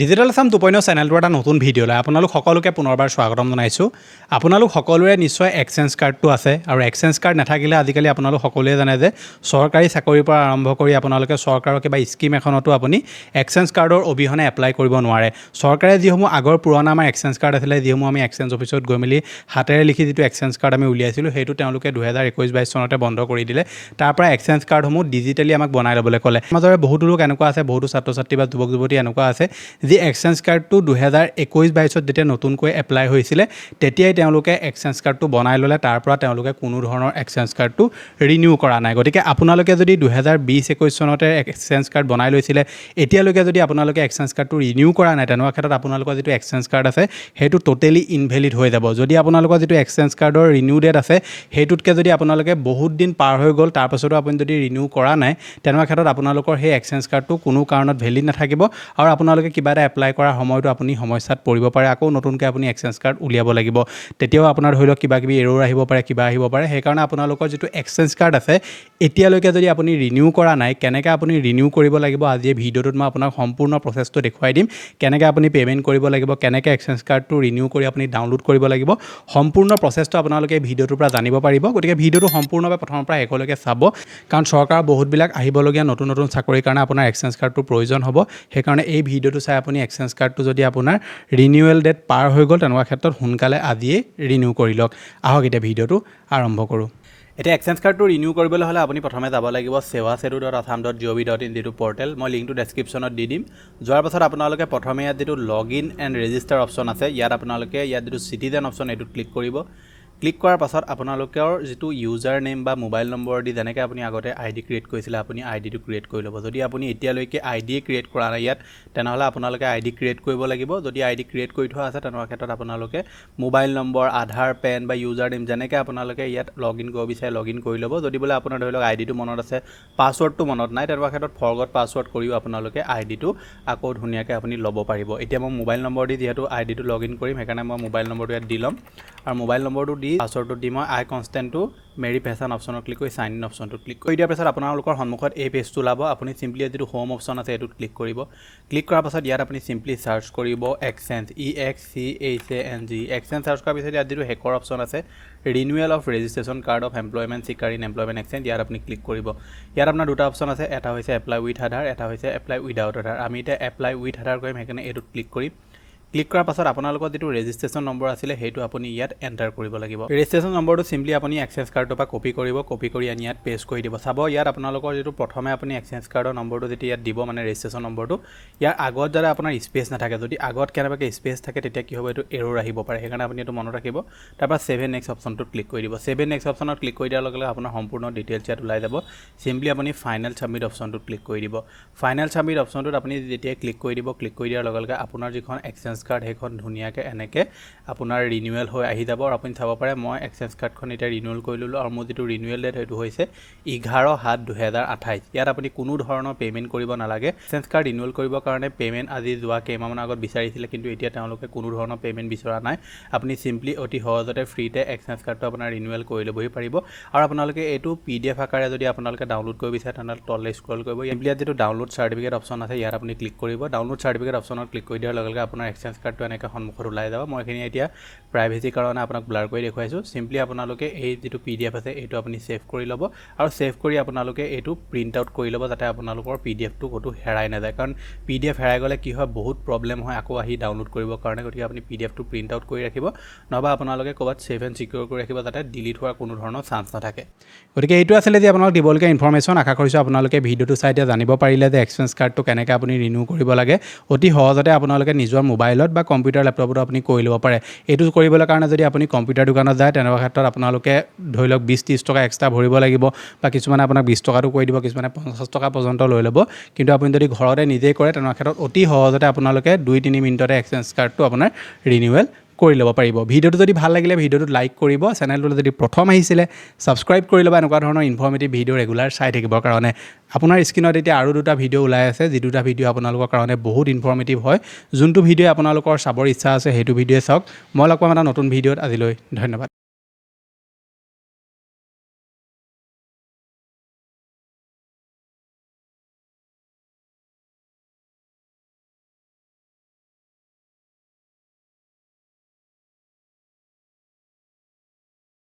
Digital Assam 2.0 চেনেলটোৰ এটা নতুন ভিডিঅ'লৈ আপোনালোক সকলোকে পুনৰবাৰ স্বাগতম জনাইছোঁ। আপোনালোক সকলোৰে নিশ্চয় এক্সচেঞ্জ কাৰ্ডটো আছে আৰু এক্সচেঞ্জ কাৰ্ড নাথাকিলে আজিকালি আপোনালোক সকলোৱে জানে যে চৰকাৰী চাকৰিৰ পৰা আৰম্ভ কৰি আপোনালোকে চৰকাৰৰ কিবা স্কিম এখনতো আপুনি এক্সচেঞ্জ কাৰ্ডৰ অবিহনে এপ্লাই কৰিব নোৱাৰে। চৰকাৰে যিসমূহ আগৰ পুৰণা আমাৰ এক্সচেঞ্জ কাৰ্ড আছিলে, যিসমূহ আমি এক্সচেঞ্জ অফিচত গৈ মেলি হাতেৰে লিখি যিটো এক্সচেঞ্জ কাৰ্ড আমি উলিয়াইছিলোঁ, সেইটো তেওঁলোকে 2021-22 চনতে বন্ধ কৰি দিলে। তাৰ পৰা এক্সচেঞ্জ কাৰ্ডসমূহ ডিজিটেলি আমাক বনাই ল'বলৈ ক'লে। মাজৰে বহুতো লোক এনেকুৱা আছে, বহুতো ছাত্ৰ ছাত্ৰী বা যুৱক যুৱতী এনেকুৱা আছে যি এক্সচেঞ্জ কাৰ্ডটো 2021-22 যেতিয়া নতুনকৈ এপ্লাই হৈছিলে, তেতিয়াই তেওঁলোকে এক্সচেঞ্জ কাৰ্ডটো বনাই ল'লে। তাৰ পৰা তেওঁলোকে কোনো ধৰণৰ এক্সচেঞ্জ কাৰ্ডটো ৰিনিউ কৰা নাই। গতিকে আপোনালোকে যদি 2020-21 চনতে এক্সচেঞ্জ কাৰ্ড বনাই লৈছিলে, এতিয়ালৈকে যদি আপোনালোকে এক্সচেঞ্জ কাৰ্ডটো ৰিনিউ কৰা নাই, তেনেকুৱা ক্ষেত্ৰত আপোনালোকৰ যিটো এক্সচেঞ্জ কাৰ্ড আছে সেইটো টোটেলি ইনভেলিড হৈ যাব। যদি আপোনালোকৰ যিটো এক্সচেঞ্জ কাৰ্ডৰ ৰিনিউ ডেট আছে সেইটোতকৈ যদি আপোনালোকে বহুত দিন পাৰ হৈ গ'ল, তাৰপাছতো আপুনি যদি ৰিনিউ কৰা নাই, তেনেকুৱা ক্ষেত্ৰত আপোনালোকৰ সেই এক্সচেঞ্জ কাৰ্ডটো কোনো কাৰণত ভেলিড নাথাকিব আৰু আপোনালোকে কিবা এটা এপ্লাই কৰাৰ সময়তো আপুনি সমস্যাত পৰিব পাৰে। আকৌ নতুনকৈ আপুনি এক্সচেঞ্জ কাৰ্ড উলিয়াব লাগিব। তেতিয়াও আপোনাৰ ধৰি লওক কিবা কিবি এৰ'ৰ আহিব পাৰে, কিবা আহিব পাৰে। সেইকাৰণে আপোনালোকৰ যিটো এক্সচেঞ্জ কাৰ্ড আছে এতিয়ালৈকে যদি আপুনি ৰিনিউ কৰা নাই, কেনেকৈ আপুনি ৰিনিউ কৰিব লাগিব, আজি এই ভিডিঅ'টোত মই আপোনাক সম্পূৰ্ণ প্ৰচেছটো দেখুৱাই দিম। কেনেকৈ আপুনি পে'মেণ্ট কৰিব লাগিব, কেনেকৈ এক্সচেঞ্জ কাৰ্ডটো ৰিনিউ কৰি আপুনি ডাউনলোড কৰিব লাগিব, সম্পূৰ্ণ প্ৰচেছটো আপোনালোকে এই ভিডিঅ'টোৰ পৰা জানিব পাৰিব। গতিকে ভিডিঅ'টো সম্পূৰ্ণভাৱে প্ৰথমৰ পৰা শেষলৈকে চাব, কাৰণ চৰকাৰৰ বহুতবিলাক আহিবলগীয়া নতুন নতুন চাকৰিৰ কাৰণে আপোনাৰ এক্সচেঞ্জ কাৰ্ডটোৰ প্ৰয়োজন হ'ব। সেইকাৰণে এই ভিডিঅ'টো চাই আপুনি এক্সচেঞ্জ কাৰ্ডটো যদি আপোনাৰ ৰিনিউৱেল ডেট পাৰ হৈ গ'ল, তেনেকুৱা ক্ষেত্ৰত সোনকালে আজিয়ে ৰিনিউ কৰি লওক। আহক এতিয়া ভিডিঅ'টো আৰম্ভ কৰোঁ। এতিয়া এক্সচেঞ্জ কাৰ্ডটো ৰিনিউ কৰিবলৈ হ'লে আপুনি প্ৰথমে যাব লাগিব sewasetu.assam.gov.in যিটো পৰ্টেল, মই লিংকটো ডেছক্ৰিপশ্যনত দি দিম। যোৱাৰ পাছত আপোনালোকে প্ৰথমে ইয়াত যিটো লগ ইন এণ্ড ৰেজিষ্টাৰ অপশ্যন আছে, ইয়াত যিটো চিটিজেন অপশ্যন এইটোত ক্লিক কৰিব। ক্লিক কৰাৰ পাছত আপোনালোকৰ যিটো ইউজাৰ নেম বা মোবাইল নম্বৰ দি যেনেকৈ আপুনি আগতে ID ক্ৰিয়েট কৰিছিলে, আপুনি IDটো ক্ৰিয়েট কৰি ল'ব। যদি আপুনি এতিয়ালৈকে ID ক্ৰিয়েট কৰা নাই ইয়াত, তেনেহ'লে আপোনালোকে ID ক্ৰিয়েট কৰিব লাগিব। যদি ID ক্ৰিয়েট কৰি থোৱা আছে, তেনেকুৱা ক্ষেত্ৰত আপোনালোকে মোবাইল নম্বৰ, আধাৰ, পেন বা ইউজাৰ নেম যেনেকৈ আপোনালোকে ইয়াত লগ ইন কৰিব বিচাৰে লগ ইন কৰি ল'ব। যদি বোলে আপোনাৰ ধৰি লওক IDটো মনত আছে, পাছৱৰ্ডটো মনত নাই, তেনেকুৱা ক্ষেত্ৰত ফৰগট পাছৱৰ্ড কৰিও আপোনালোকে IDটো আকৌ ধুনীয়াকৈ আপুনি ল'ব পাৰিব। এতিয়া মই মোবাইল নম্বৰ দি যিহেতু IDটো লগ ইন কৰিম, সেইকাৰণে মই মোবাইল নম্বৰটো ইয়াত দি ল'ম আৰু মোবাইল নম্বৰটো দি পাছৱৰ্ডটো দি মই আই কনষ্টেণ্ট টু মেৰি ফেশ্বন অপশ্যনত ক্লিক কৰি চাইন ইন অপশ্যনটোত ক্লিক কৰি দিয়াৰ পাছত আপোনালোকৰ সন্মুখত এই পেজটো ওলাব। আপুনি চিম্পলি যিটো হোম অপশ্যন আছে এইটোত ক্লিক কৰিব। ক্লিক কৰাৰ পাছত ইয়াত আপুনি চিম্পলি চাৰ্চ কৰিব এক্সচেঞ্জ, EXCHANG। এক্সচেঞ্জ চাৰ্চ কৰাৰ পিছত ইয়াত যিটো হেকৰ অপশ্যন আছে, renewal of registration card of employment চিকাৰ ইন এমপ্লয়মেণ্ট এক্সচেঞ্জ, ইয়াত আপুনি ক্লিক কৰিব। ইয়াত আপোনাৰ দুটা অপশ্যন আছে, এটা হৈছে এপ্লাই উইথ আধাৰ, এটা হৈছে এপ্লাই উইদাউট আধাৰ। আমি এতিয়া এপ্লাই উইথ আধাৰ কৰিম, সেইকাৰণে এইটোত ক্লিক কৰিম। ক্লিক কৰাৰ পাছত আপোনালোকৰ যিটো ৰেজিষ্ট্ৰেশ্যন নম্বৰ আছিলে সেইটো আপুনি ইয়াত এণ্টাৰ কৰিব লাগিব। ৰেজিষ্ট্ৰেশ্যন নম্বৰটো চিম্পলি আপুনি এক্সচেঞ্জ কাৰ্ডৰ পৰা কপি কৰিব, কপি কৰি আনি ইয়াত পেষ্ট কৰি দিব। চাব ইয়াত আপোনালোকৰ যিটো প্ৰথমে আপুনি এক্সচেঞ্জ কাৰ্ডৰ নম্বৰটো যেতিয়া ইয়াত দিব, মানে ৰেজিষ্ট্ৰেশ্যন নম্বৰটো, ইয়াৰ আগত যাতে আপোনাৰ স্পেচ নাথাকে। যদি আগত কেনেবাকৈ স্পেচ থাকে তেতিয়া কি হ'ব, এইটো এৰ'ৰ আহিব পাৰে। সেইকাৰণে আপুনি এইটো মনত ৰাখিব। তাৰপৰা ছেভ এণ্ড নেক্সট অপশ্যনটোত ক্লিক কৰি দিব। ছেভ এণ্ড নেক্সট অপশ্যনত ক্লিক কৰি দিয়াৰ লগে লগে আপোনাৰ সম্পূৰ্ণ ডিটেইলছ ইয়াত ওলাই যাব। চিম্পলি আপুনি ফাইনেল ছাবমিট অপশ্যনটোত ক্লিক কৰি দিব। ফাইনেল ছাবমিট অপশ্যনটোত আপুনি যেতিয়া ক্লিক কৰি দিব, ক্লিক কৰি দিয়াৰ লগে লগে আপোনাৰ যিখন এক্সচেঞ্জ কাৰ্ড সেইখন ধুনীয়াকৈ এনেকৈ আপোনাৰ ৰিনিউৱেল হৈ আহি যাব। আৰু আপুনি চাব পাৰে মই এক্সচেঞ্জ কাৰ্ডখন এতিয়া ৰিনিউৱেল কৰি ল'লোঁ আৰু মোৰ যিটো ৰিনিউৱেল ডেট সেইটো হৈছে 11/7/2028। ইয়াত আপুনি কোনো ধৰণৰ পে'মেণ্ট কৰিব নালাগে। এক্সচেঞ্জ কাৰ্ড ৰিনিউৱেল কৰিবৰ কাৰণে পে'মেণ্ট আজি যোৱা কেইমাহমানৰ আগত বিচাৰিছিলে, কিন্তু এতিয়া তেওঁলোকে কোনো ধৰণৰ পে'মেণ্ট বিচৰা নাই। আপুনি চিম্পলি অতি সহজতে ফ্ৰীতে এক্সচেঞ্জ কাৰ্ডটো আপোনাৰ ৰিনিউৱেল কৰি ল'বহি পাৰিব। আৰু আপোনালোকে এইটো PDF আকাৰে যদি আপোনালোকে ডাউনলোড কৰিব বিচাৰে, তেনেহ'লে তললৈ স্ক্ৰল কৰিব। চিম্পলি ইয়াত যিটো ডাউনলোড চাৰ্টিফিকেট অপশ্যন আছে, ইয়াত আপুনি ক্লিক কৰিব। ডাউনলোড চাৰ্টিফিকেট অপশ্যনত ক্লিক কৰি দিয়াৰ লগে লগে আপোনাৰ এক্সচেঞ্জ কাৰ্ডটো এনেকৈ সন্মুখত ওলাই যাব। মই এইখিনি এতিয়া প্ৰাইভেচিৰ কাৰণে আপোনাক ব্লাৰ কৰি দেখুৱাইছোঁ। চিম্পলি আপোনালোকে এই যিটো PDF আছে এইটো আপুনি ছেভ কৰি ল'ব আৰু ছেভ কৰি আপোনালোকে এইটো প্ৰিণ্ট আউট কৰি ল'ব, যাতে আপোনালোকৰ PDFটো ক'তো হেৰাই নাযায়। কাৰণ PDF হেৰাই গ'লে কি হয়, বহুত প্ৰব্লেম হয় আকৌ আহি ডাউনলোড কৰিবৰ কাৰণে। গতিকে আপুনি PDFটো প্ৰিণ্ট আউট কৰি ৰাখিব, নহবা আপোনালোকে ক'ৰবাত ছেভ এণ্ড চিকিউৰ কৰি ৰাখিব, যাতে ডিলিট হোৱাৰ কোনো ধৰণৰ চান্স নাথাকে। গতিকে এইটো আছিলে যে আপোনালোক দিবলগীয়া ইনফৰ্মেশ্যন। আশা কৰিছোঁ আপোনালোকে ভিডিঅ'টো চাই এতিয়া জানিব পাৰিলে যে এক্সচেঞ্জ কাৰ্ডটো কেনেকৈ আপুনি ৰিনিউ কৰিব লাগে। অতি সহজতে আপোনালোকে নিজৰ মোবাইলত বা কম্পিউটাৰ লেপটপতো আপুনি কৰি ল'ব পাৰে। এইটো কৰিবলৈ কাৰণে যদি আপুনি কম্পিউটাৰ দোকানত যায়, তেনেকুৱা ক্ষেত্ৰত আপোনালোকে ধৰি লওক 20-30 টকা এক্সট্ৰা ভৰিব লাগিব, বা কিছুমানে আপোনাক 20 টকাটো কৰি দিব, কিছুমানে 50 টকা পৰ্যন্ত লৈ ল'ব। কিন্তু আপুনি যদি ঘৰতে নিজেই কৰে, তেনেকুৱা ক্ষেত্ৰত অতি সহজতে আপোনালোকে 2-3 মিনিটতে এক্সচেঞ্জ কাৰ্ডটো আপোনাৰ ৰিনিউৱেল কৰি ল'ব পাৰিব। ভিডিঅ'টো যদি ভাল লাগিলে ভিডিঅ'টোত লাইক কৰিব, চেনেলটোলৈ যদি প্ৰথম আহিছিলে ছাবস্ক্ৰাইব কৰি ল'ব, এনেকুৱা ধৰণৰ ইনফৰ্মেটিভ ভিডিঅ' ৰেগুলাৰ চাই থাকিবৰ কাৰণে। আপোনাৰ স্ক্ৰীনত এতিয়া আৰু দুটা ভিডিঅ' ওলাই আছে, যি দুটা ভিডিঅ' আপোনালোকৰ কাৰণে বহুত ইনফৰ্মেটিভ হয়। যোনটো ভিডিঅ' আপোনালোকৰ চাবৰ ইচ্ছা আছে সেইটো ভিডিঅ'ই চাওক। মই লগ পাম এটা নতুন ভিডিঅ'ত। আজিলৈ ধন্যবাদ।